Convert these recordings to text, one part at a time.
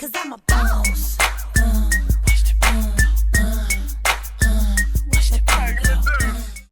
'cause I'm a boss.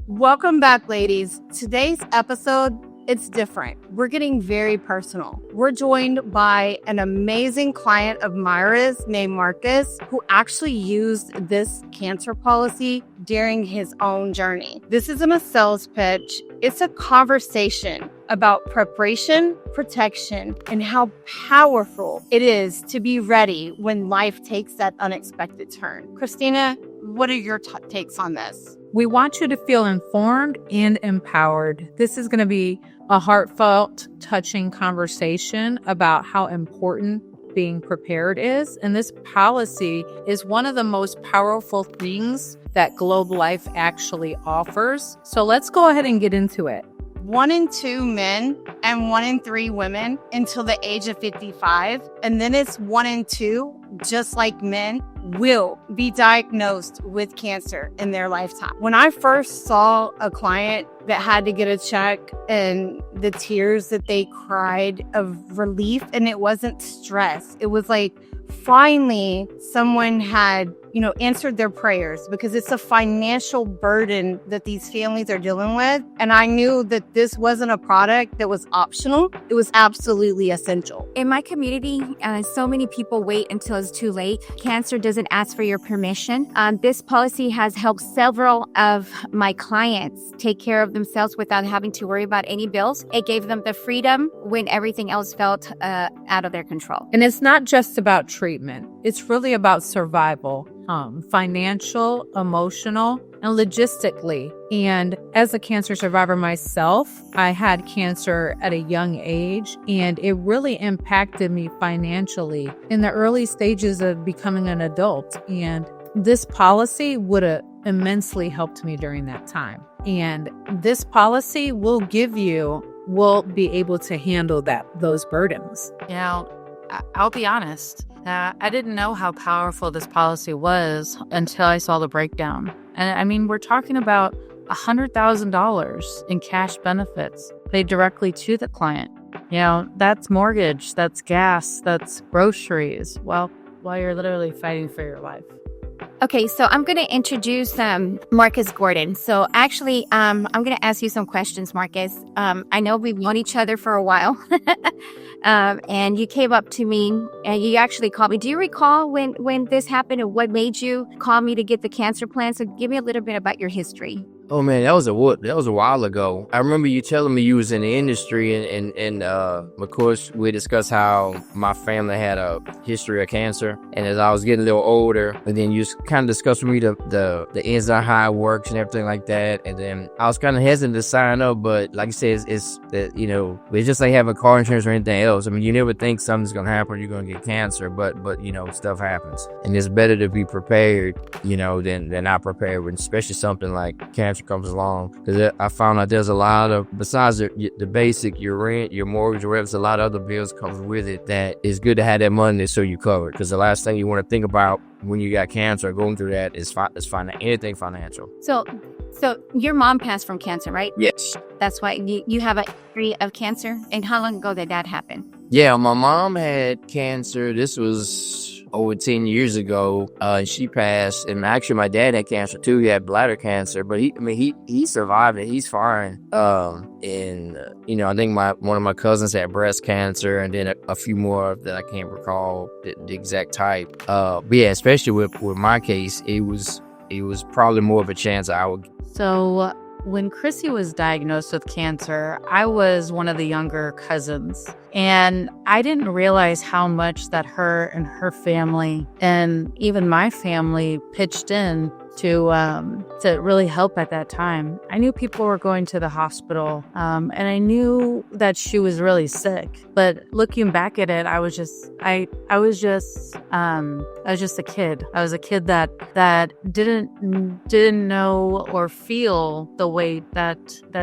Welcome back, ladies. Today's episode, it's different. We're getting very personal. We're joined by an amazing client of Myra's named Marcus, who actually used this cancer policy during his own journey. This isn't a sales pitch. It's a conversation about preparation, protection, and how powerful it is to be ready when life takes that unexpected turn. Christina, what are your takes on this? We want you to feel informed and empowered. This is going to be a heartfelt, touching conversation about how important being prepared is. And this policy is one of the most powerful things that Globe Life actually offers. So let's go ahead and get into it. 1 in 2 men and 1 in 3 women until the age of 55. And then it's 1 in 2, just like men, will be diagnosed with cancer in their lifetime. When I first saw a client that had to get a check and the tears that they cried of relief, and it wasn't stress, it was like finally someone had answered their prayers, because it's a financial burden that these families are dealing with. And I knew that this wasn't a product that was optional. It was absolutely essential. In my community, so many people wait until it's too late. Cancer doesn't ask for your permission. This policy has helped several of my clients take care of themselves without having to worry about any bills. It gave them the freedom when everything else felt out of their control. And it's not just about treatment. It's really about survival. Financial, emotional, and logistically. And as a cancer survivor myself, I had cancer at a young age, and it really impacted me financially in the early stages of becoming an adult. And this policy would have immensely helped me during that time. And this policy will be able to handle those burdens. I'll be honest. I didn't know how powerful this policy was until I saw the breakdown. And I mean, we're talking about $100,000 in cash benefits paid directly to the client. That's mortgage, that's gas, that's groceries. Well, while you're literally fighting for your life. Okay, so I'm going to introduce Marcus Gordon. So actually, I'm going to ask you some questions, Marcus. I know we've known each other for a while, and you came up to me and you actually called me. Do you recall when this happened and what made you call me to get the cancer plan? So give me a little bit about your history. Oh man, that was a while ago. I remember you telling me you was in the industry, and of course we discussed how my family had a history of cancer. And as I was getting a little older, and then you kind of discussed with me the ins and how it works and everything like that. And then I was kind of hesitant to sign up, but like I said, it's just like having car insurance or anything else. I mean, you never think something's gonna happen, you're gonna get cancer, but stuff happens, and it's better to be prepared, than not prepared, when especially something like cancer comes along. Because I found out there's a lot of, besides the basic, your rent, your mortgage, or there's a lot of other bills comes with it, that it's good to have that money so you covered. Because the last thing you want to think about when you got cancer or going through that is anything financial. So your mom passed from cancer, right? Yes. That's why you have a history of cancer. And how long ago did that happen? Yeah, my mom had cancer. This was over 10 years ago, and she passed. And actually, my dad had cancer too. He had bladder cancer, but he survived it. He's fine. I think one of my cousins had breast cancer, and then a few more that I can't recall the exact type. But yeah, especially with my case, it was probably more of a chance I would. So when Chrissy was diagnosed with cancer, I was one of the younger cousins, and I didn't realize how much that her and her family and even my family pitched in to really help at that time. I knew people were going to the hospital, and I knew that she was really sick. But looking back at it, I was just a kid. I was a kid that didn't know or feel the weight that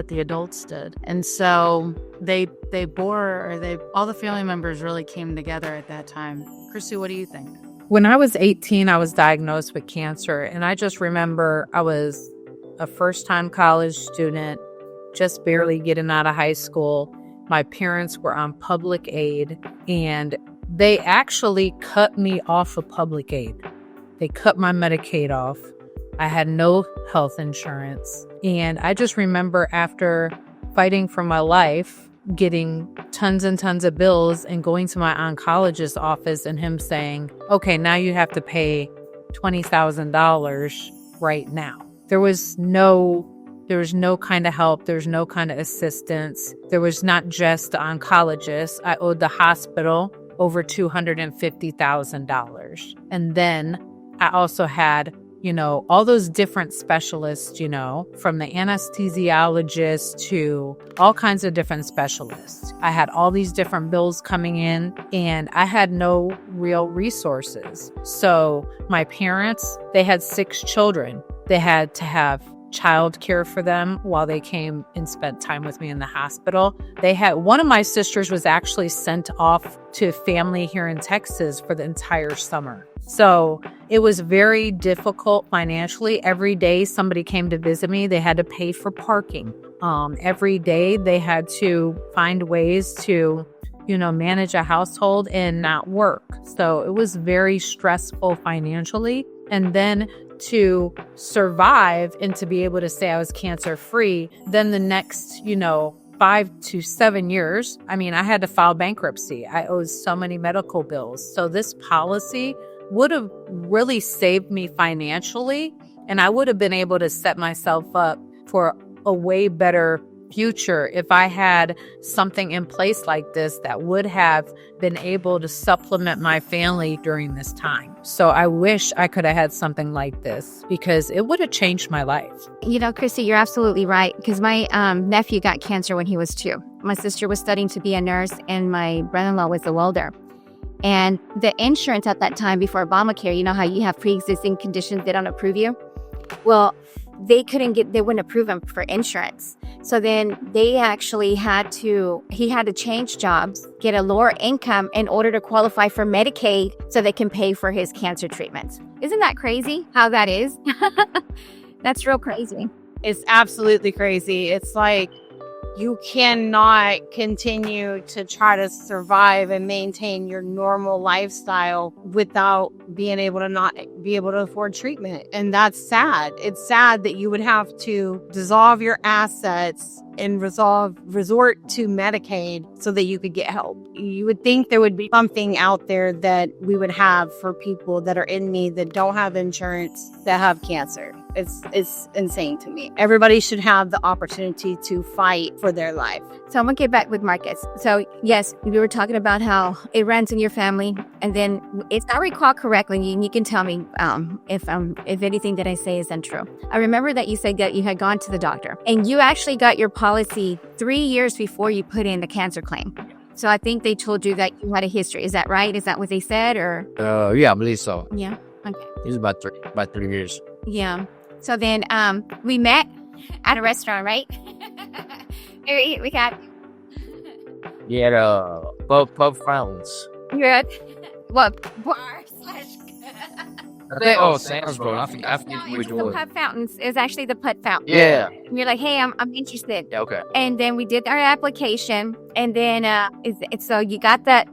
the adults did, and so all the family members really came together at that time. Chrissy, what do you think? When I was 18, I was diagnosed with cancer, and I just remember I was a first-time college student, just barely getting out of high school. My parents were on public aid, and they actually cut me off of public aid. They cut my Medicaid off. I had no health insurance. And I just remember after fighting for my life, getting tons and tons of bills and going to my oncologist's office and him saying, okay, now you have to pay $20,000 right now. There was no kind of help. There was no kind of assistance. There was not just the oncologist. I owed the hospital over $250,000. And then I also had, all those different specialists, from the anesthesiologist to all kinds of different specialists. I had all these different bills coming in and I had no real resources. So my parents, they had 6 children. They had to have childcare for them while they came and spent time with me in the hospital. One of my sisters was actually sent off to family here in Texas for the entire summer. So it was very difficult financially. Every day somebody came to visit me, they had to pay for parking. Every day they had to find ways to, manage a household and not work. So it was very stressful financially. And then to survive and to be able to say I was cancer free, then the next, 5 to 7 years, I had to file bankruptcy. I owed so many medical bills. So this policy would have really saved me financially, and I would have been able to set myself up for a way better future if I had something in place like this that would have been able to supplement my family during this time. So I wish I could have had something like this because it would have changed my life. Chrissy, you're absolutely right, because my nephew got cancer when he was 2. My sister was studying to be a nurse and my brother-in-law was a welder. And the insurance at that time before Obamacare, how you have pre-existing conditions, they don't approve you. Well, they wouldn't approve him for insurance. So then he had to change jobs, get a lower income in order to qualify for Medicaid so they can pay for his cancer treatments. Isn't that crazy how that is? That's real crazy. It's absolutely crazy. It's like you cannot continue to try to survive and maintain your normal lifestyle without being able to not be able to afford treatment. And that's sad. It's sad that you would have to dissolve your assets and resort to Medicaid so that you could get help. You would think there would be something out there that we would have for people that are in need that don't have insurance that have cancer. It's insane to me. Everybody should have the opportunity to fight for their life. So I'm gonna get back with Marcus. So yes, we were talking about how it runs in your family, and then if I recall correctly, and you can tell me if anything that I say is untrue. I remember that you said that you had gone to the doctor, and you actually got your policy 3 years before you put in the cancer claim. So I think they told you that you had a history. Is that right? Is that what they said, or? Yeah, I believe so. Yeah. Okay. It was about 3 years. Yeah. So then we met at a restaurant, right? we got. You had pub fountains. You're at what bar / Sam's Bro. I forget which the one. pub fountains. It was actually the putt fountain. Yeah. And you're like, hey, I'm interested. Okay. And then we did our application, and then so you got that.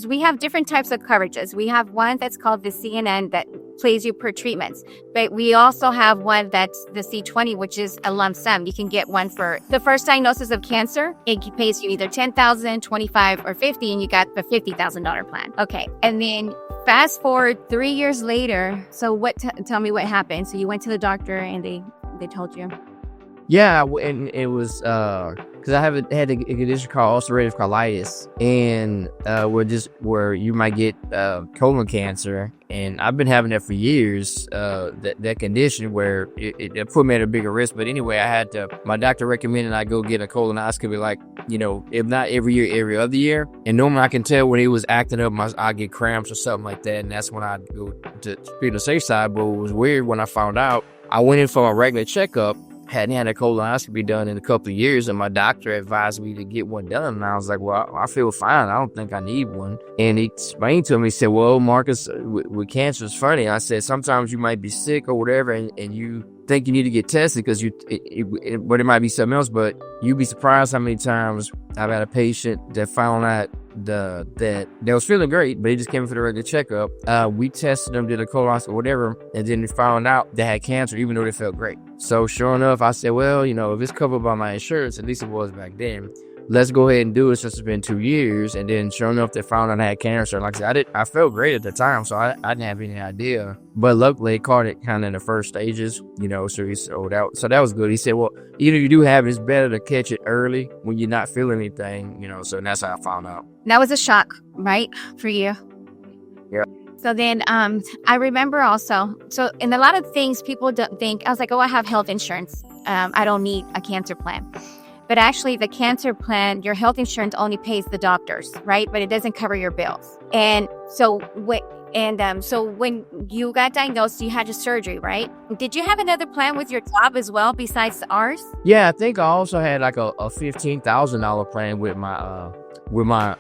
We have different types of coverages. We have one that's called the CNN that pays you per treatments, but we also have one that's the C20, which is a lump sum. You can get one for the first diagnosis of cancer. It pays you either $10,000, $25,000, or $50,000, and you got the $50,000 plan. Okay, and then fast forward 3 years later. So tell me what happened. So you went to the doctor and they told you. Yeah, and it was because I had a condition called ulcerative colitis, and where you might get colon cancer, and I've been having that for years. That condition where it put me at a bigger risk. But anyway, my doctor recommended I go get a colonoscopy, like if not every year, every other year. And normally I can tell when it was acting up, I get cramps or something like that, and that's when I go to be the safe side. But it was weird when I found out. I went in for a regular checkup. Hadn't had a colonoscopy done in a couple of years, and my doctor advised me to get one done. And I was like, well, I feel fine. I don't think I need one. And he explained to me, he said, well, Marcus, with cancer, it's funny. I said, sometimes you might be sick or whatever, and you think you need to get tested because but it might be something else. But you'd be surprised how many times I've had a patient that found out that they was feeling great, but he just came in for the regular checkup. We tested them, did a colonoscopy, whatever, and then we found out they had cancer, even though they felt great. So sure enough, I said, well, if it's covered by my insurance, at least it was back then, let's go ahead and do it since it's been 2 years. And then sure enough, they found out I had cancer. Like I said, I felt great at the time, so I didn't have any idea. But luckily, it caught it kind of in the first stages, so he sold out. So that was good. He said, well, even if you do have it, it's better to catch it early when you're not feeling anything, so that's how I found out. That was a shock, right, for you? Yeah. So then I remember also, so in a lot of things, people don't think, I was like, oh, I have health insurance. I don't need a cancer plan. But actually, the cancer plan, your health insurance only pays the doctors, right? But it doesn't cover your bills. And so when you got diagnosed, you had your surgery, right? Did you have another plan with your job as well besides ours? Yeah, I think I also had like a $15,000 plan with my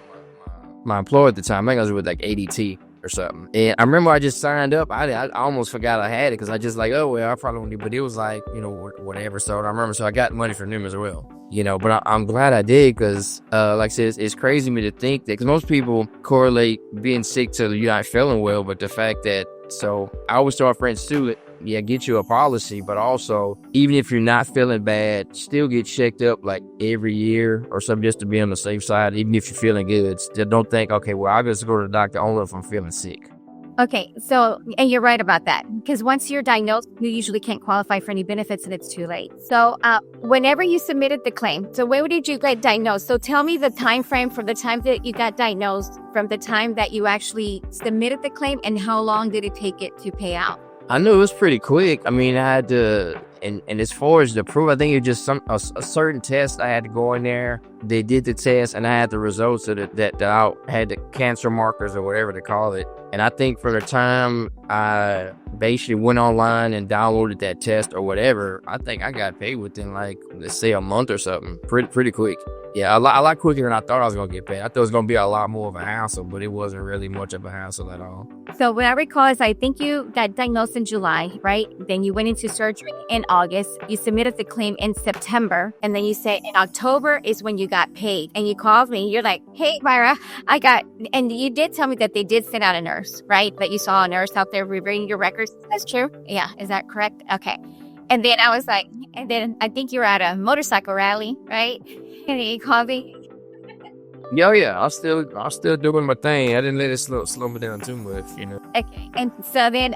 employer at the time. I think I was with like ADT or something. And I remember I just signed up. I almost forgot I had it because I just like, oh, well, I probably won't need, but it was like, whatever. So I remember, so I got money from them as well, but I'm glad I did because, like I said, it's crazy to me to think that, because most people correlate being sick to you not feeling well, but the fact that, so I always tell our friends too, get you a policy, but also, even if you're not feeling bad, still get checked up like every year or something just to be on the safe side, even if you're feeling good. Still don't think, okay, well, I'll just go to the doctor only if I'm feeling sick. Okay, so, and you're right about that, because once you're diagnosed, you usually can't qualify for any benefits and it's too late. So whenever you submitted the claim, so when did you get diagnosed? So tell me the time frame from the time that you got diagnosed, from the time that you actually submitted the claim, and how long did it take it to pay out? I knew it was pretty quick. I mean, I had to, and as far as the proof, I think it was just a certain test. I had to go in there. They did the test, and I had the results of that I had the cancer markers or whatever they call it. And I think for the time I basically went online and downloaded that test or whatever, I think I got paid within like, let's say, a month or something. Pretty quick. Yeah, a lot quicker than I thought I was going to get paid. I thought it was going to be a lot more of a hassle, but it wasn't really much of a hassle at all. So what I recall is I think you got diagnosed in July, right? Then you went into surgery in August. You submitted the claim in September. And then you said in October is when you got paid. And you called me. You're like, hey, Myra, and you did tell me that they did send out a nurse, right? That you saw a nurse out there reviewing your records. That's true? Yeah. Is that correct? Okay. And then I was like, and then I think you were at a motorcycle rally, right? And he called me. Yeah, I'm still doing my thing. I didn't let it slow me down too much, Okay, and so then,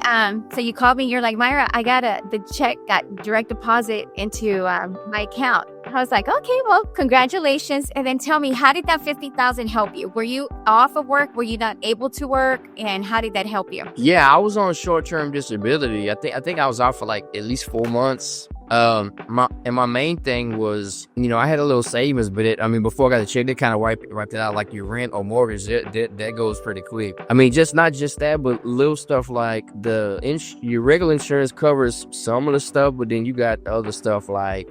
so you called me. You're like, Myra, the check got direct deposit into my account. I was like, okay, well, congratulations. And then tell me, how did that $50,000 help you? Were you off of work? Were you not able to work? And how did that help you? Yeah, I was on short-term disability. I think I was out for like at least 4 months. My main thing was, I had a little savings, but before I got the check, they kind of wiped it out, like your rent or mortgage. That goes pretty quick. Not just that, but little stuff like your regular insurance covers some of the stuff, but then you got other stuff like,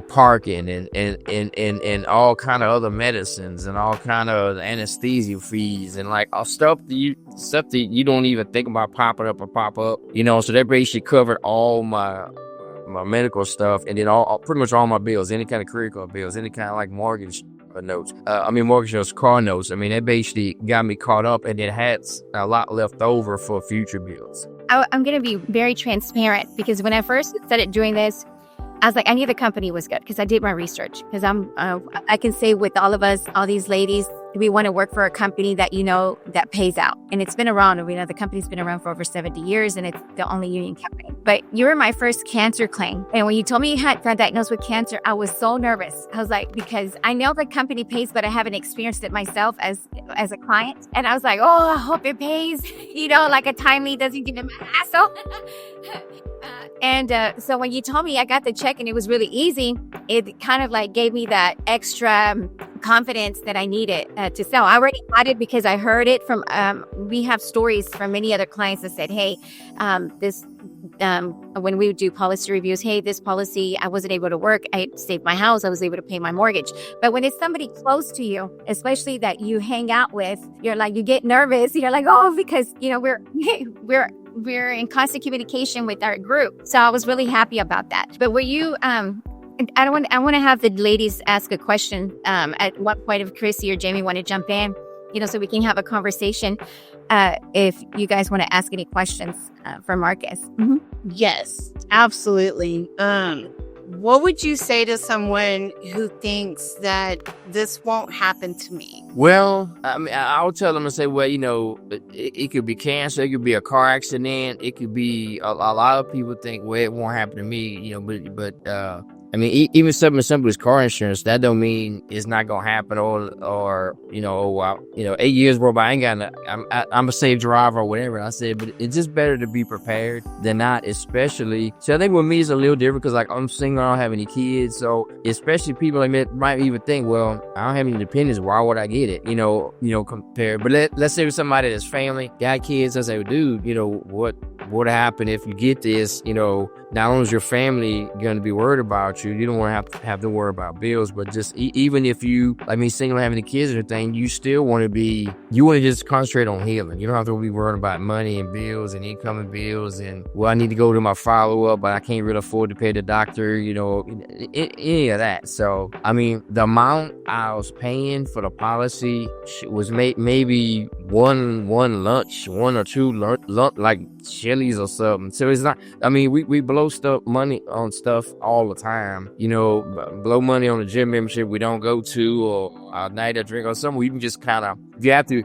parking and all kind of other medicines and all kind of anesthesia fees and like stuff that you don't even think about popping up or pop up, so that basically covered all my medical stuff, and then pretty much all my bills, any kind of credit card bills, any kind of like mortgage notes, car notes. That basically got me caught up, and it had a lot left over for future bills. I'm going to be very transparent, because when I first started doing this, I was like, I knew the company was good because I did my research. Because I can say with all of us, all these ladies, we want to work for a company that, that pays out. And it's been around. The company's been around for over 70 years, and it's the only union company. But you were my first cancer claim. And when you told me you got diagnosed with cancer, I was so nervous. I was like, because I know the company pays, but I haven't experienced it myself as a client. And I was like, oh, I hope it pays, like a timely, doesn't give him a hassle. So when you told me I got the check and it was really easy, it kind of like gave me that extra confidence that I needed to sell. I already got it because I heard it from, we have stories from many other clients that said, hey, when we would do policy reviews, hey, this policy, I wasn't able to work. I saved my house. I was able to pay my mortgage. But when it's somebody close to you, especially that you hang out with, you're like, you get nervous. You're like, oh, because, we're in constant communication with our group. So I was really happy about that. But were you, I want to have the ladies ask a question at what point if Chrissy or Jamie want to jump in. so we can have a conversation if you guys want to ask any questions for Marcus. Mm-hmm. Yes, absolutely. What would you say to someone who thinks that this won't happen to me? Well, I mean, I'll tell them to say, well, it could be cancer, it could be a car accident, it could be a lot of people think, well, it won't happen to me, but I mean, even something as simple as car insurance, that don't mean it's not gonna happen, or 8 years roll by, I'm a safe driver or whatever. I said, but it's just better to be prepared than not, especially. So I think with me it's a little different because like I'm single, I don't have any kids, so especially people like me might even think, well, I don't have any dependents, why would I get it? Compared. But let's say with somebody that's family, got kids, I say, well, dude, what would happen if you get this? Not only is your family going to be worried about you don't want to have to worry about bills, but just even if you, like me, single, having the kids or anything, you still want to just concentrate on healing. You don't have to be worried about money and bills and incoming bills and, well, I need to go to my follow-up, but I can't really afford to pay the doctor, any of that. So, I mean, the amount I was paying for the policy was maybe one lunch, one or two lunch, like Chili's or something. So it's not, I mean, we blow money on stuff all the time, blow money on the gym membership we don't go to, or a night of drink or something. You can just kind of, if you have to,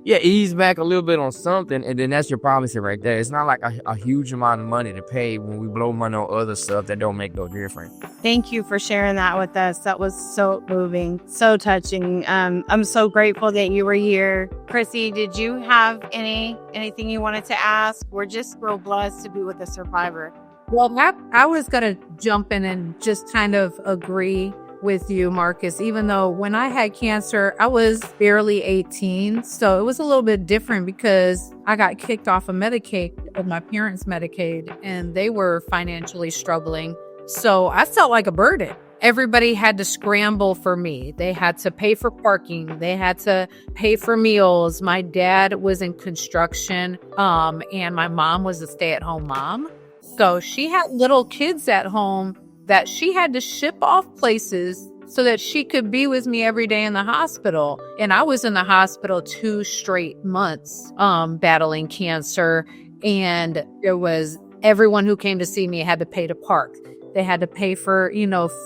ease back a little bit on something, and then that's your policy right there. It's not like a huge amount of money to pay when we blow money on other stuff that don't make no difference. Thank you for sharing that with us. That was so moving, so touching. I'm so grateful that you were here. Chrissy, did you have anything you wanted to ask? We're just real blessed to be with a survivor. Well, I was going to jump in and just kind of agree with you, Marcus, even though when I had cancer, I was barely 18. So it was a little bit different because I got kicked off of Medicaid, of my parents' Medicaid, and they were financially struggling. So I felt like a burden. Everybody had to scramble for me. They had to pay for parking. They had to pay for meals. My dad was in construction, and my mom was a stay-at-home mom. So she had little kids at home that she had to ship off places so that she could be with me every day in the hospital. And I was in the hospital 2 straight months, battling cancer. And there was everyone who came to see me had to pay to park. They had to pay for,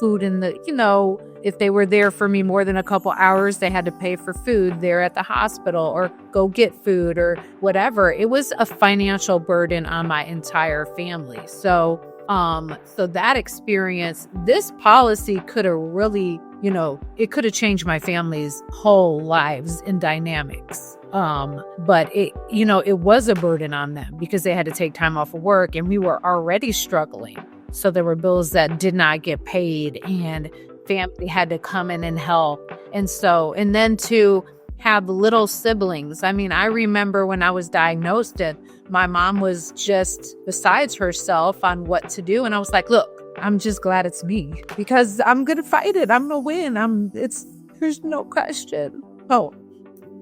food in the, if they were there for me more than a couple hours, they had to pay for food there at the hospital or go get food or whatever. It was a financial burden on my entire family. So that experience, this policy could have really, it could have changed my family's whole lives and dynamics. But it was a burden on them because they had to take time off of work and we were already struggling. So there were bills that did not get paid and family had to come in and help. And then to have little siblings. I mean, I remember when I was diagnosed and my mom was just besides herself on what to do. And I was like, look, I'm just glad it's me because I'm going to fight it. I'm going to win. There's no question. Oh,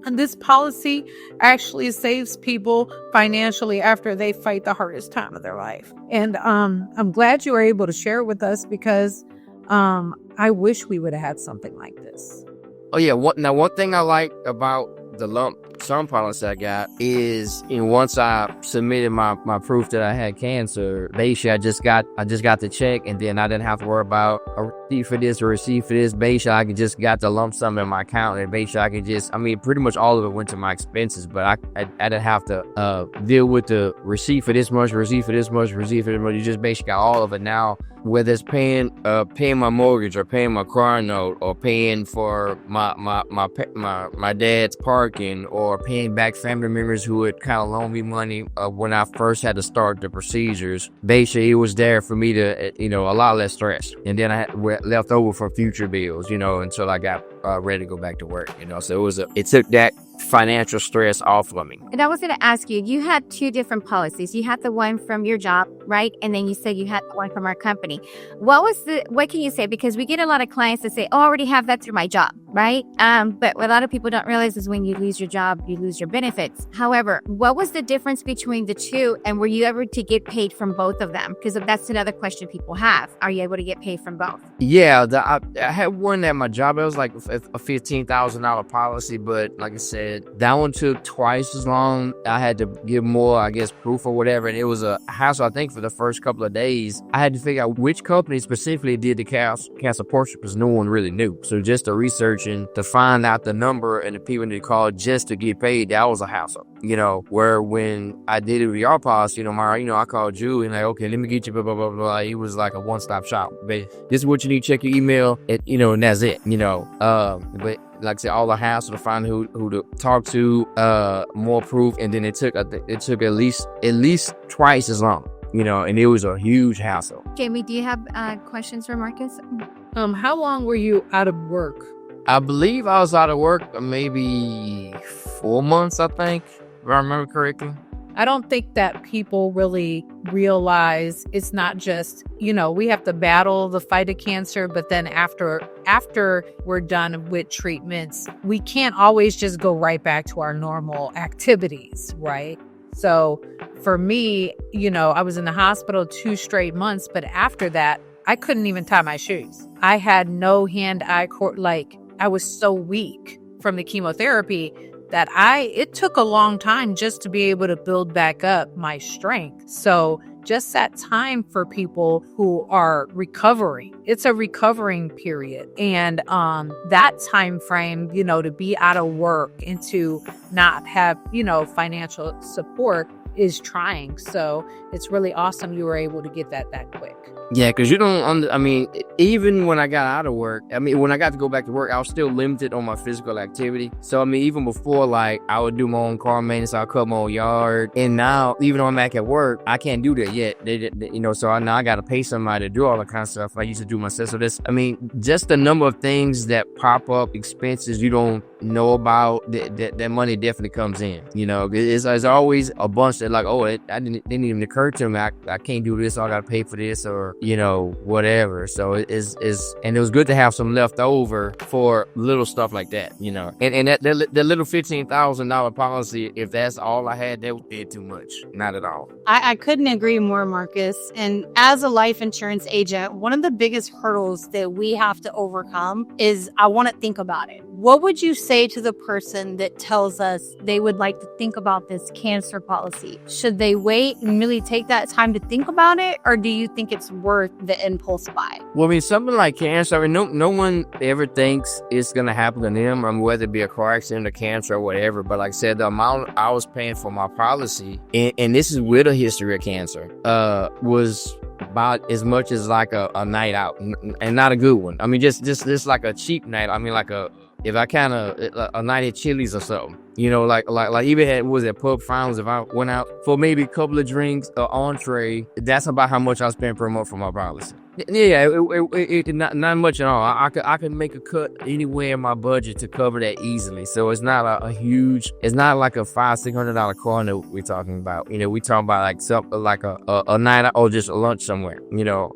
and this policy actually saves people financially after they fight the hardest time of their life. And I'm glad you were able to share it with us because I wish we would have had something like this. Oh, yeah. One thing I like about the lump sum policy I got is, once I submitted my proof that I had cancer, basically I just got the check, and then I didn't have to worry about a receipt for this or receipt for this. Basically, I could just got the lump sum in my account, and basically I could pretty much all of it went to my expenses, but I didn't have to deal with the receipt for this much, receipt for this much, receipt for this much. You just basically got all of it now. Whether it's paying my mortgage or paying my car note or paying for my dad's parking or paying back family members who had kind of loaned me money when I first had to start the procedures. Basically, it was there for me to, a lot less stress. And then I had left over for future bills, until I got ready to go back to work, So it took that financial stress off of me. And I was going to ask you, you had 2 different policies. You had the one from your job, right? And then you said you had the one from our company. What can you say? Because we get a lot of clients that say, oh, I already have that through my job, right? But what a lot of people don't realize is when you lose your job, you lose your benefits. However, what was the difference between the 2? And were you ever to get paid from both of them? Because that's another question people have. Are you able to get paid from both? Yeah, I had one at my job. It was like a $15,000 policy, but like I said, that one took twice as long. I had to give more, I guess, proof or whatever, and it was a hassle. I think for the first couple of days, I had to figure out which company specifically did the cancer portion because no one really knew. So just the researching to find out the number and the people that called just to get paid, that was a hassle. Where when I did it with your policy, I called you and like, okay, let me get you blah blah blah blah. It was like a one-stop shop. But this is what you need. Check your email, and that's it. But like I said, all the hassle to find who to talk to, more proof, and then it took at least twice as long. And it was a huge hassle. Jamie, do you have questions for Marcus? How long were you out of work? I believe I was out of work maybe 4 months, I think, if I remember correctly. I don't think that people really realize it's not just, we have to battle the fight of cancer, but then after we're done with treatments, we can't always just go right back to our normal activities, right? So for me, I was in the hospital 2 straight months, but after that, I couldn't even tie my shoes. I had no hand-eye I was so weak from the chemotherapy that it took a long time just to be able to build back up my strength. So just that time for people who are recovering, it's a recovering period. And that time frame, to be out of work and to not have, financial support is trying. So it's really awesome you were able to get that quick. Yeah, because even when I got out of work, when I got to go back to work, I was still limited on my physical activity. So, even before, I would do my own car maintenance, I'll cut my own yard. And now, even though I'm back at work, I can't do that yet. So now I got to pay somebody to do all that kind of stuff I used to do myself. So just the number of things that pop up, expenses you don't know about, that money definitely comes in. It's always a bunch that it didn't even occur to me. I can't do this, so I got to pay for this or, whatever. So and it was good to have some left over for little stuff like that, and that little $15,000 policy, if that's all I had, that did too much. Not at all. I couldn't agree more, Marcus. And as a life insurance agent, one of the biggest hurdles that we have to overcome is I want to think about it. What would you say to the person that tells us they would like to think about this cancer policy? Should they wait and really take that time to think about it? Or do you think it's worth the impulse buy? Well, something like cancer, no one ever thinks it's going to happen to them, whether it be a car accident or cancer or whatever. But like I said, the amount I was paying for my policy, and this is with a history of cancer, was about as much as like a night out, and not a good one. Just like a cheap night. If I a night at Chili's or something, like even at pub finals, if I went out for maybe a couple of drinks or entree, that's about how much I spend per month for my policy. Yeah, it not much at all. I could make a cut anywhere in my budget to cover that easily. So it's not a huge, it's not like a $500-$600 car that we're talking about. We talking about like something like a night out or just a lunch somewhere,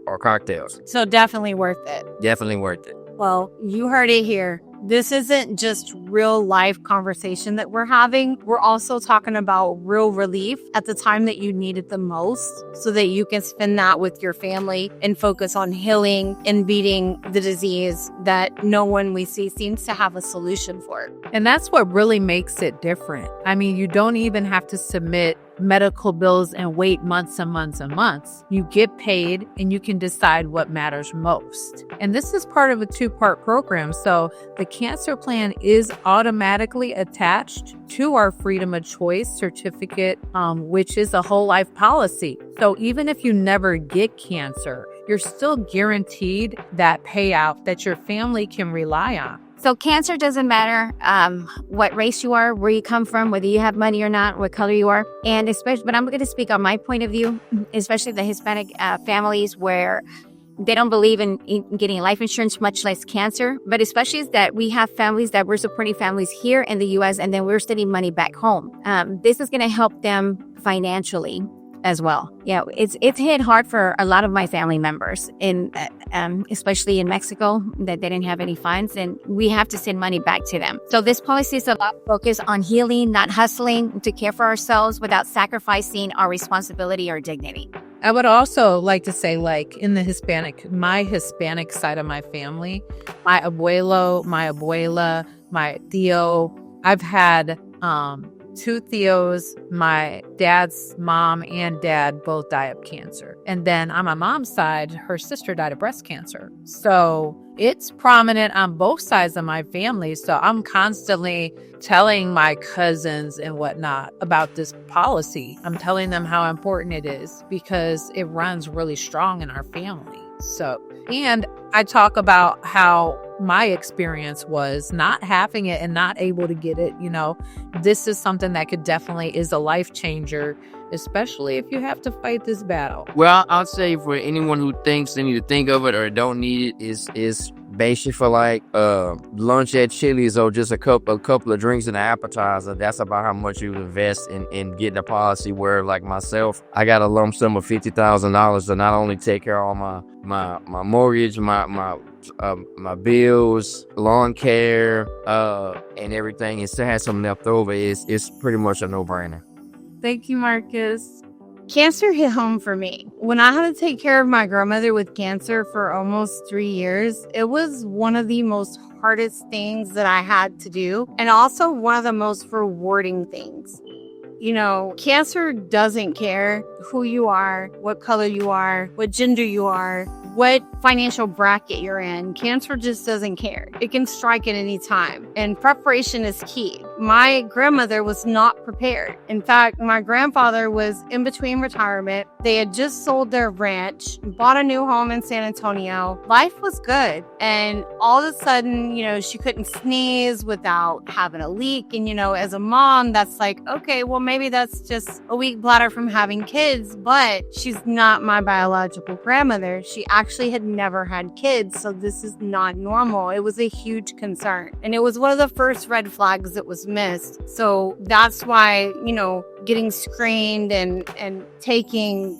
or cocktails. So definitely worth it. Definitely worth it. Well, you heard it here. This isn't just real life conversation that we're having. We're also talking about real relief at the time that you need it the most so that you can spend that with your family and focus on healing and beating the disease that no one we see seems to have a solution for. And that's what really makes it different. You don't even have to submit medical bills and wait months and months and months. You get paid and you can decide what matters most. And this is part of a 2-part program. So the cancer plan is automatically attached to our freedom of choice certificate, which is a whole life policy. So even if you never get cancer, you're still guaranteed that payout that your family can rely on. So cancer doesn't matter what race you are, where you come from, whether you have money or not, what color you are. And especially, but I'm going to speak on my point of view, especially the Hispanic families where they don't believe in getting life insurance, much less cancer. But especially is that we have families that we're supporting families here in the U.S. and then we're sending money back home. This is going to help them financially as well. Yeah, it's hit hard for a lot of my family members, especially in Mexico, that they didn't have any funds, and we have to send money back to them. So this policy is a lot focused on healing, not hustling, to care for ourselves without sacrificing our responsibility or dignity. I would also like to say, like, in my Hispanic side of my family, my abuelo, my abuela, my tío, I've had 2 Theos. My dad's mom and dad both die of cancer. And then on my mom's side, her sister died of breast cancer. So it's prominent on both sides of my family. So I'm constantly telling my cousins and whatnot about this policy. I'm telling them how important it is because it runs really strong in our family. So, and I talk about how my experience was not having it and not able to get it. This is something that is a life changer, especially if you have to fight this battle. Well, I'll say for anyone who thinks they need to think of it or don't need it, is basically for like lunch at Chili's or just a couple of drinks and an appetizer. That's about how much you invest in getting a policy. Where like myself, I got a lump sum of $50,000 to not only take care of all my mortgage, my bills, lawn care, and everything, and still have some left over. It's pretty much a no-brainer. Thank you, Marcus. Cancer hit home for me. When I had to take care of my grandmother with cancer for almost 3 years, it was one of the most hardest things that I had to do, and also one of the most rewarding things. Cancer doesn't care who you are, what color you are, what gender you are, what financial bracket you're in. Cancer just doesn't care. It can strike at any time, and preparation is key. My grandmother was not prepared. In fact, my grandfather was in between retirement. They had just sold their ranch, bought a new home in San Antonio. Life was good. And all of a sudden, she couldn't sneeze without having a leak. And, as a mom, that's like, okay, well, maybe that's just a weak bladder from having kids, but she's not my biological grandmother. She actually had never had kids, so this is not normal. It was a huge concern. And it was one of the first red flags that was missed. So that's why, getting screened and taking,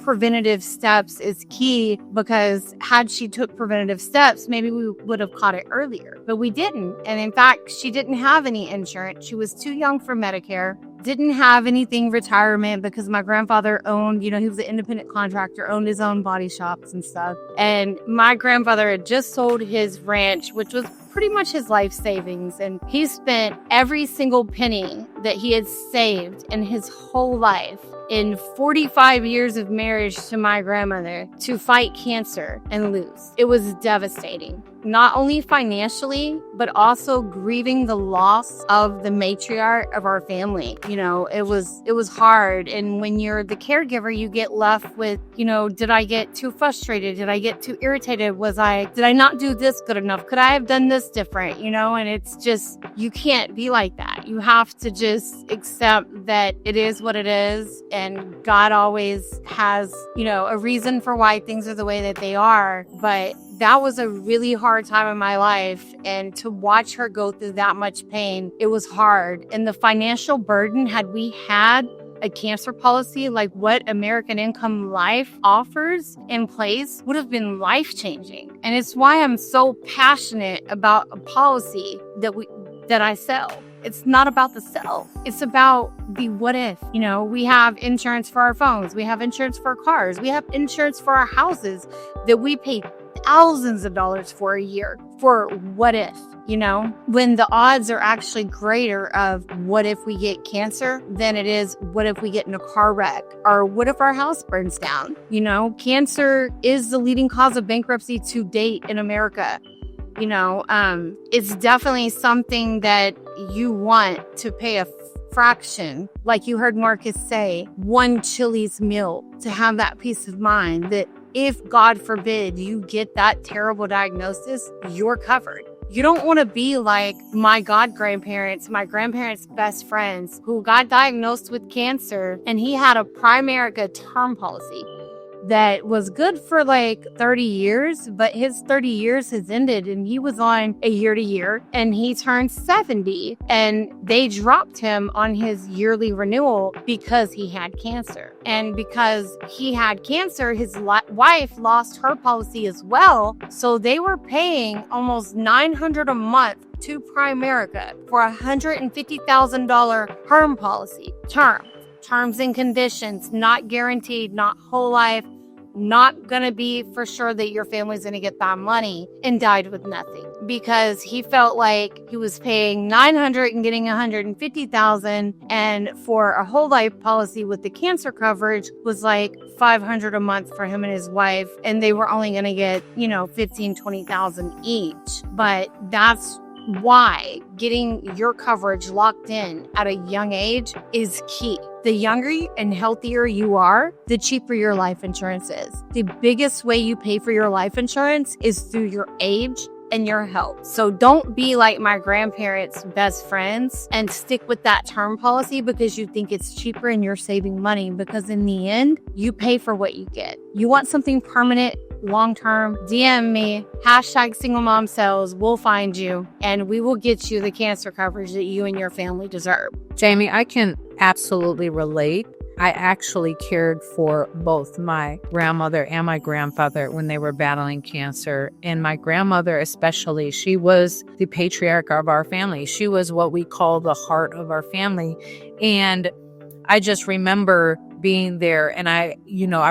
preventative steps is key, because had she took preventative steps, maybe we would have caught it earlier, but we didn't. And in fact, she didn't have any insurance. She was too young for Medicare, didn't have anything retirement, because my grandfather owned, he was an independent contractor, owned his own body shops and stuff. And my grandfather had just sold his ranch, which was pretty much his life savings. And he spent every single penny that he had saved in his whole life in 45 years of marriage to my grandmother to fight cancer and lose. It was devastating, not only financially, but also grieving the loss of the matriarch of our family. It was hard. And when you're the caregiver, you get left with, did I get too frustrated? Did I get too irritated? Did I not do this good enough? Could I have done this different? And it's just, you can't be like that. You have to just accept that it is what it is. And God always has, a reason for why things are the way that they are. But that was a really hard time in my life. And to watch her go through that much pain, it was hard. And the financial burden, had we had a cancer policy like what American Income Life offers in place, would have been life-changing. And it's why I'm so passionate about a policy that I sell. It's not about the sell. It's about the what if. We have insurance for our phones. We have insurance for our cars. We have insurance for our houses that we pay thousands of dollars for a year for what if, when the odds are actually greater of what if we get cancer than it is what if we get in a car wreck, or what if our house burns down. Cancer is the leading cause of bankruptcy to date in America. It's definitely something that you want to pay a fraction, like you heard Marcus say, one Chili's meal, to have that peace of mind that if, God forbid, you get that terrible diagnosis, you're covered. You don't want to be like my grandparents' best friends, who got diagnosed with cancer, and he had a Primerica term policy that was good for like 30 years, but his 30 years has ended, and he was on a year-to-year, and he turned 70, and they dropped him on his yearly renewal because he had cancer. And because he had cancer, his wife lost her policy as well, so they were paying almost $900 a month to Primerica for a $150,000 term policy. terms and conditions, not guaranteed, not whole life, not going to be for sure that your family's going to get that money, and died with nothing because he felt like he was paying 900 and getting 150,000, and for a whole life policy with the cancer coverage was like 500 a month for him and his wife, and they were only going to get 15,000-20,000 each. But that's why getting your coverage locked in at a young age is key. The younger and healthier you are, the cheaper your life insurance is. The biggest way you pay for your life insurance is through your age and your health. So don't be like my grandparents' best friends and stick with that term policy because you think it's cheaper and you're saving money, because in the end, you pay for what you get. You want something permanent, long-term, DM me, #SingleMomSales. We'll find you and we will get you the cancer coverage that you and your family deserve. Jamie, I can absolutely relate. I actually cared for both my grandmother and my grandfather when they were battling cancer. And my grandmother especially, she was the patriarch of our family. She was what we call the heart of our family. And I just remember being there, and I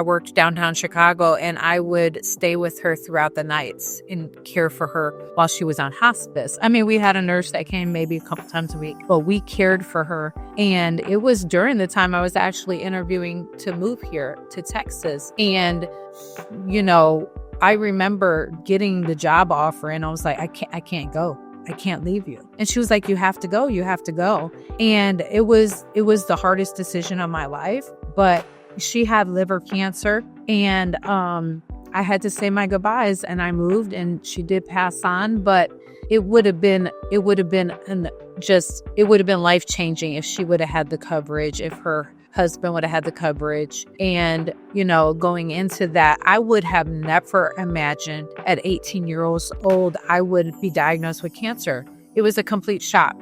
worked downtown Chicago, and I would stay with her throughout the nights and care for her while she was on hospice. I mean, we had a nurse that came maybe a couple times a week, but we cared for her. And it was during the time I was actually interviewing to move here to Texas. And, I remember getting the job offer, and I was like, I can't go. I can't leave you. And she was like, you have to go. You have to go. And it was the hardest decision of my life. But she had liver cancer, and I had to say my goodbyes, and I moved, and she did pass on. But it would have been life changing if she would have had the coverage, if her husband would have had the coverage. And, going into that, I would have never imagined at 18 years old, I would be diagnosed with cancer. It was a complete shock.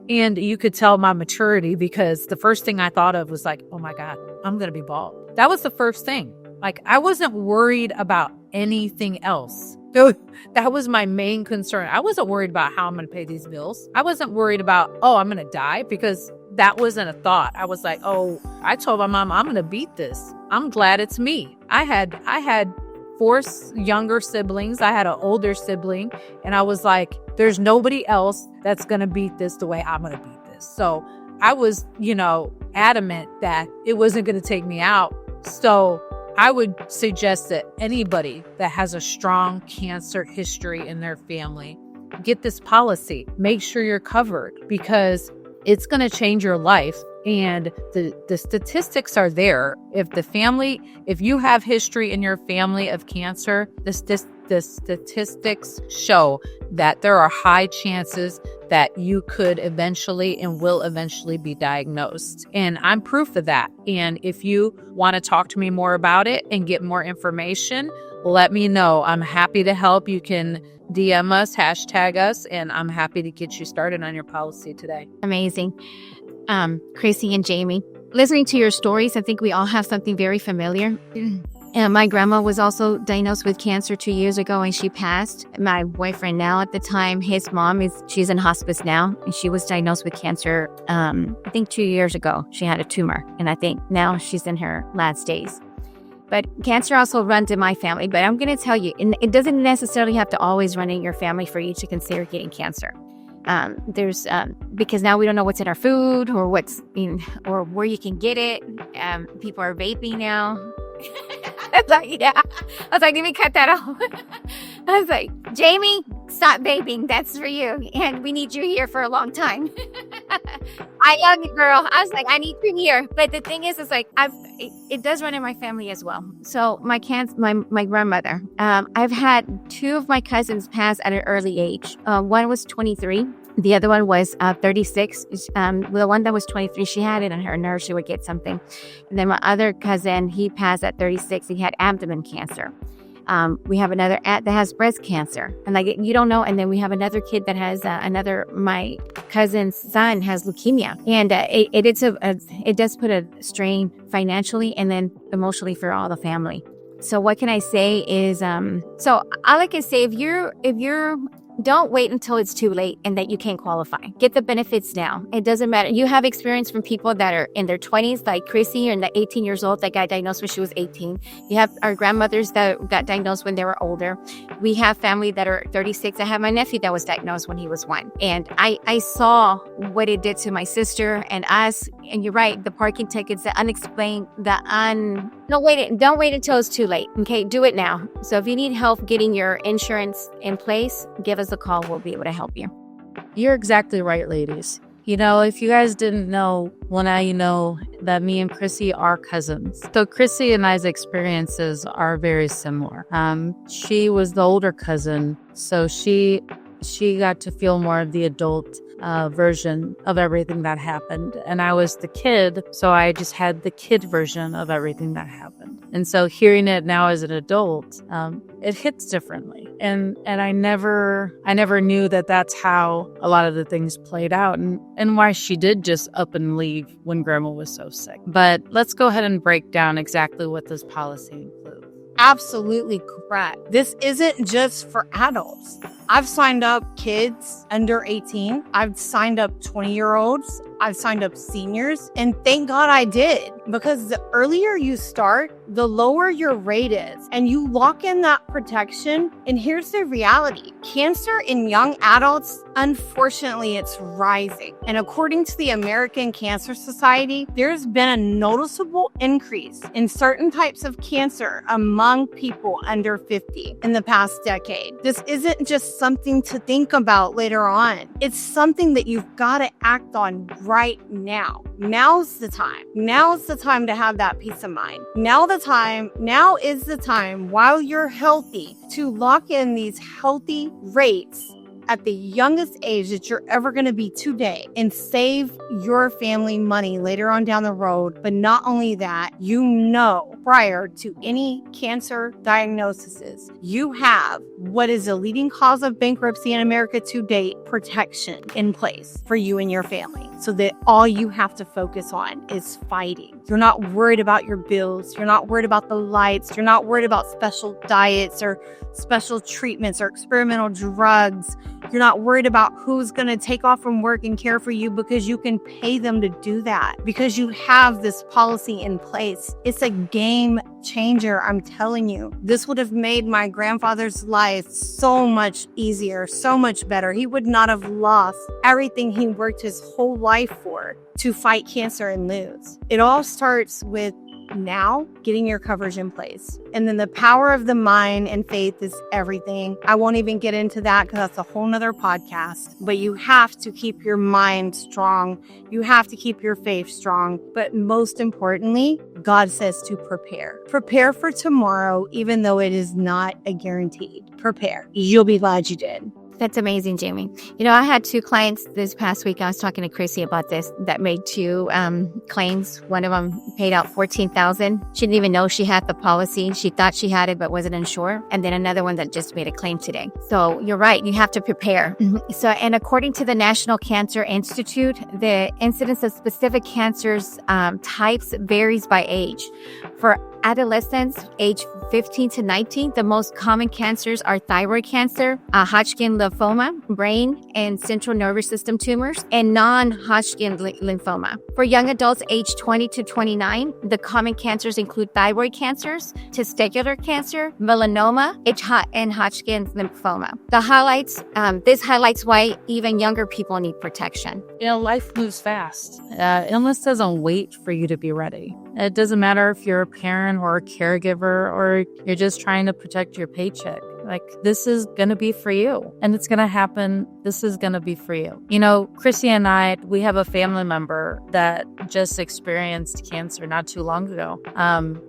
And you could tell my maturity, because the first thing I thought of was like, oh my God, I'm going to be bald. That was the first thing. Like, I wasn't worried about anything else. That was my main concern. I wasn't worried about how I'm going to pay these bills. I wasn't worried about, I'm going to die, because that wasn't a thought. I was like, I told my mom, I'm going to beat this. I'm glad it's me. I had 4 younger siblings. I had an older sibling, and I was like, there's nobody else that's going to beat this the way I'm going to beat this. So I was, adamant that it wasn't going to take me out. So I would suggest that anybody that has a strong cancer history in their family, get this policy. Make sure you're covered, because it's going to change your life. And the statistics are there. If you have history in your family of cancer, the statistics show that there are high chances that you could eventually and will eventually be diagnosed. And I'm proof of that. And if you want to talk to me more about it and get more information, let me know. I'm happy to help. You can DM us, hashtag us, and I'm happy to get you started on your policy today. Amazing. Chrissy and Jamie, listening to your stories, I think we all have something very familiar. My grandma was also diagnosed with cancer 2 years ago, and she passed. My boyfriend now at the time, his mom she's in hospice now, and she was diagnosed with cancer, I think 2 years ago. She had a tumor, and I think now she's in her last days. But cancer also runs in my family. But I'm going to tell you, it doesn't necessarily have to always run in your family for you to consider getting cancer. Because now we don't know what's in our food or or where you can get it. People are vaping now. I was like, let me cut that off. I was like, Jamie, stop vaping. That's for you. And we need you here for a long time. I love you, girl. I was like, I need you here. But the thing is, it does run in my family as well. So my grandmother, I've had 2 of my cousins pass at an early age. One was 23. The other one was 36. The one that was 23, she had it on her nerve. She would get something. And then my other cousin, he passed at 36. He had abdomen cancer. We have another aunt that has breast cancer. And you don't know. And then we have another kid that has my cousin's son has leukemia. And it does put a strain financially and then emotionally for all the family. So what can I say is, so all I can say, if you're don't wait until it's too late and that you can't qualify. Get the benefits now. It doesn't matter. You have experience from people that are in their 20s, like Chrissy, and the 18 years old that got diagnosed when she was 18. You have our grandmothers that got diagnosed when they were older. We have family that are 36. I have my nephew that was diagnosed when he was 1. And I saw what it did to my sister and us. And you're right, the parking tickets, the unexplained, don't wait until it's too late. Okay, do it now. So if you need help getting your insurance in place, give us a call. We'll be able to help you. You're exactly right, ladies. You know, if you guys didn't know, well, now you know that me and Chrissy are cousins. So Chrissy and I's experiences are very similar. She was the older cousin, so she got to feel more of the adult version of everything that happened. And I was the kid, so I just had the kid version of everything that happened. And so hearing it now as an adult, it hits differently. And I never knew that that's how a lot of the things played out and why she did just up and leave when grandma was so sick. But let's go ahead and break down exactly what this policy includes. Absolutely correct. This isn't just for adults. I've signed up kids under 18. I've signed up 20-year-olds. I've signed up seniors. And thank God I did, because the earlier you start, the lower your rate is. And you lock in that protection. And here's the reality. Cancer in young adults, unfortunately, it's rising. And according to the American Cancer Society, there's been a noticeable increase in certain types of cancer among people under 50 in the past decade. This isn't just something to think about later on. It's something that you've got to act on right now. Now's the time. Now's the time to have that peace of mind. Now is the time while you're healthy to lock in these healthy rates at the youngest age that you're ever going to be today and save your family money later on down the road. But not only that, prior to any cancer diagnoses, you have what is a leading cause of bankruptcy in America to date protection in place for you and your family, so that all you have to focus on is fighting. You're not worried about your bills. You're not worried about the lights. You're not worried about special diets or special treatments or experimental drugs. You're not worried about who's going to take off from work and care for you, because you can pay them to do that, because you have this policy in place. It's a game changer. I'm telling you, this would have made my grandfather's life so much easier, so much better. He would not have lost everything he worked his whole life for to fight cancer and lose. It all starts with now getting your coverage in place. And then the power of the mind and faith is everything. I won't even get into that because that's a whole nother podcast. But you have to keep your mind strong. You have to keep your faith strong. But most importantly, God says to prepare. Prepare for tomorrow, even though it is not a guarantee. Prepare. You'll be glad you did. That's amazing, Jamie. You know, I had 2 clients this past week. I was talking to Chrissy about this that made 2 claims. One of them paid out $14,000. She didn't even know she had the policy. She thought she had it, but wasn't unsure. And then another one that just made a claim today. So you're right. You have to prepare. So, and according to the National Cancer Institute, the incidence of specific cancers types varies by age. For adolescents, age 15 to 19, the most common cancers are thyroid cancer, Hodgkin lymphoma, brain and central nervous system tumors, and non-Hodgkin lymphoma. For young adults aged 20 to 29, the common cancers include thyroid cancers, testicular cancer, melanoma, and Hodgkin lymphoma. This highlights why even younger people need protection. You know, life moves fast. Illness doesn't wait for you to be ready. It doesn't matter if you're a parent or a caregiver or you're just trying to protect your paycheck. Like, this is going to be for you and it's going to happen. This is going to be for you. You know, Chrissy and I, we have a family member that just experienced cancer not too long ago.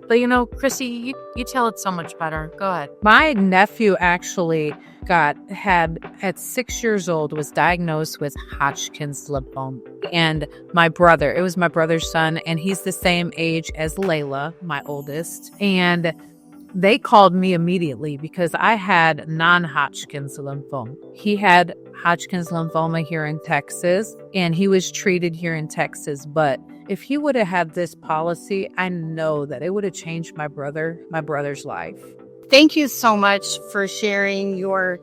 But you know, Chrissy, you tell it so much better. Go ahead. My nephew actually at 6 years old, was diagnosed with Hodgkin's lymphoma. And it was my brother's son, and he's the same age as Layla, my oldest. And they called me immediately because I had non-Hodgkin's lymphoma. He had Hodgkin's lymphoma here in Texas, and he was treated here in Texas. But if he would have had this policy, I know that it would have changed my brother's life. Thank you so much for sharing your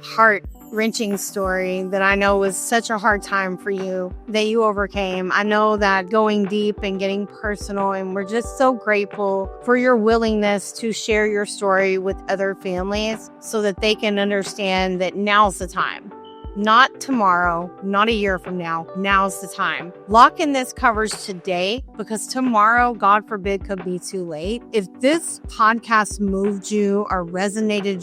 heart heart-wrenching story that I know was such a hard time for you that you overcame. I know that going deep and getting personal, and we're just so grateful for your willingness to share your story with other families so that they can understand that now's the time. Not tomorrow, not a year from now. Now's the time. Lock in this coverage today, because tomorrow, God forbid, could be too late. If this podcast moved you or resonated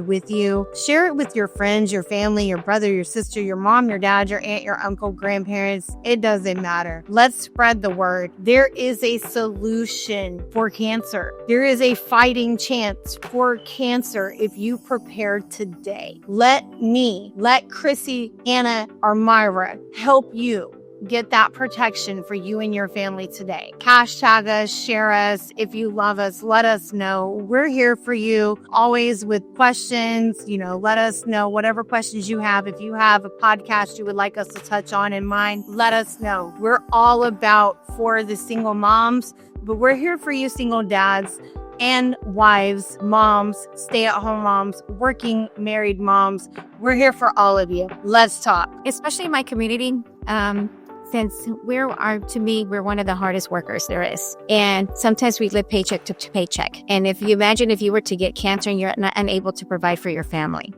with you, share it with your friends, your family, your brother, your sister, your mom, your dad, your aunt, your uncle, grandparents. It doesn't matter. Let's spread the word. There is a solution for cancer. There is a fighting chance for cancer if you prepare today. Let Chrissy, Anna, or Myra help you get that protection for you and your family today. Hashtag us, share us. If you love us, let us know. We're here for you always with questions. Let us know whatever questions you have. If you have a podcast you would like us to touch on in mind, let us know. We're all about for the single moms, but we're here for you single dads and wives, moms, stay-at-home moms, working married moms. We're here for all of you. Let's talk. Especially in my community, since we're one of the hardest workers there is. And sometimes we live paycheck to paycheck. And if you were to get cancer and you're not unable to provide for your family,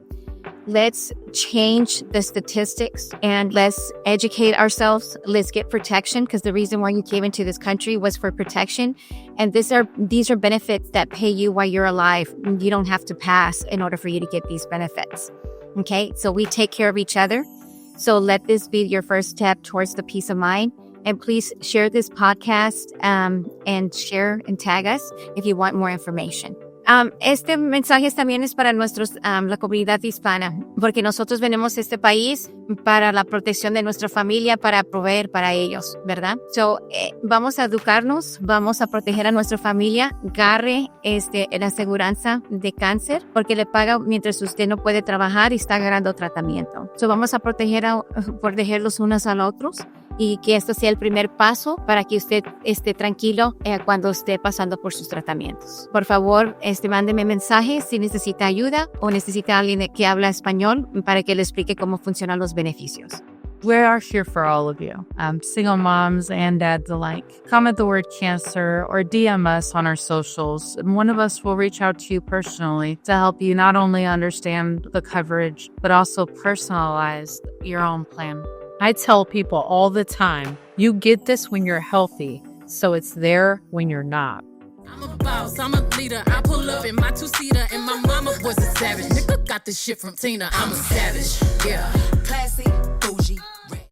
let's change the statistics and let's educate ourselves. Let's get protection, because the reason why you came into this country was for protection. And these are benefits that pay you while you're alive. You don't have to pass in order for you to get these benefits. Okay, so we take care of each other. So let this be your first step towards the peace of mind. And please share this podcast and share and tag us if you want more information. Este mensaje también es para la comunidad hispana, porque nosotros venimos a este país para la protección de nuestra familia, para proveer para ellos, ¿verdad? Vamos a educarnos, vamos a proteger a nuestra familia. Agarre la aseguranza de cáncer, porque le paga mientras usted no puede trabajar y está agarrando tratamiento. Vamos a protegerlos unos a los otros, y que esto sea el primer paso para que usted esté tranquilo cuando esté pasando por sus tratamientos. Por favor, mándeme mensajes si necesita ayuda o necesita alguien que habla español para que le explique cómo funcionan los beneficios. We are here for all of you, single moms and dads alike. Comment the word cancer or DM us on our socials, and one of us will reach out to you personally to help you not only understand the coverage, but also personalize your own plan. I tell people all the time, you get this when you're healthy, so it's there when you're not. I'm a boss, I'm a leader. I pull up in my two-seater, and my mama was a savage. Nigga got this shit from Tina. I'm a savage, yeah. Classy,